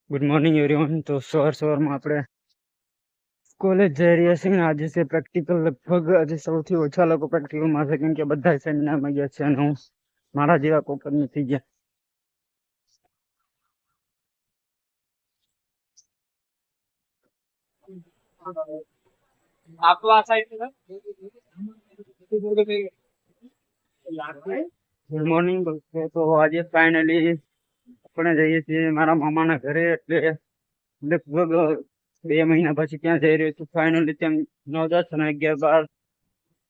Good morning everyone. તો સવારમાં આપણે કોલેજ જઈ રહ્યા છીએ અને આજે છે પ્રેક્ટિકલ। લગભગ આજે સૌથી ઓછા લોકો પ્રેક્ટિકલમાં છે, કેમ કે બધા સેમિનારમાં ગયા છે અને હું મારા જેવા કોક જ નથી ગયા। Good morning. તો આજે ફાઇનલી આપણે જઈએ છીએ મારા મામાના ઘરે, એટલે લગભગ 2 મહિના પછી ત્યાં જઈ રહ્યો છું। ફાઇનલી ત્યાં 9, 10 અને 11, 12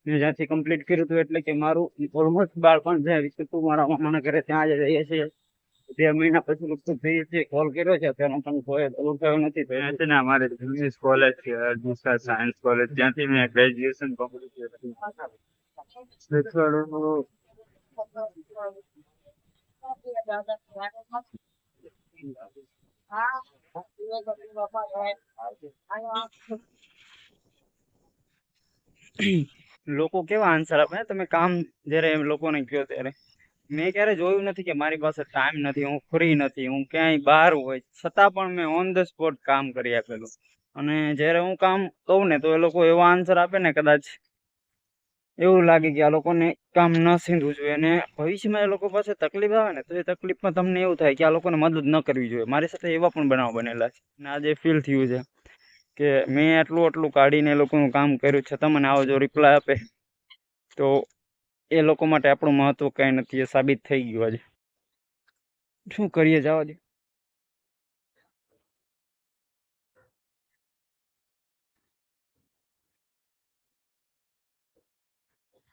મેં જ્યાંથી કમ્પ્લીટ કર્યું હતું, એટલે કે મારું ઓલમોસ્ટ બાળપણ જ્યાં વીત્યું હતું મારા મામાના ઘરે, ત્યાં આજે જઈએ છીએ। 2 મહિના પછી લગભગ જઈએ છીએ। કોલ કર્યો છે તેનો પણ કોઈ ઉઠાવ્યો નથી। ત્યાં છે ને અમારે ઇંગ્લિશ કોલેજ છે, અર્જુન સાયન્સ કોલેજ, ત્યાંથી મેં ગ્રેજ્યુએશન કમ્પ્લીટ કર્યું। લોકો કેવા આન્સર આપે, તમે કામ જયારે એમ લોકોને કહો ત્યારે। મેં ક્યારે જોયું નથી કે મારી પાસે ટાઈમ નથી, હું ફ્રી નથી, હું ક્યાંય બહાર હોય, છતાં પણ મેં ઓન ધ સ્પોટ કામ કરી આપેલું। અને જ્યારે હું કામ કહું ને તો એ લોકો એવા આન્સર આપે ને, કદાચ એવું લાગે કે આ લોકોને કામ ન સીંધવું જોઈએ, અને ભવિષ્યમાં એ લોકો પાસે તકલીફ આવે ને તો એ તકલીફમાં તમને એવું થાય કે આ લોકોને મદદ ન કરવી જોઈએ। મારી સાથે એવા પણ બનાવ બનેલા છે અને આજે ફીલ થયું છે કે મેં આટલું કાઢીને એ લોકોનું કામ કર્યું, છતાં મને આવો જો રિપ્લાય આપે તો એ લોકો માટે આપણું મહત્વ કઈ નથી, એ સાબિત થઈ ગયું। આજે શું કરીએ, જવા દે।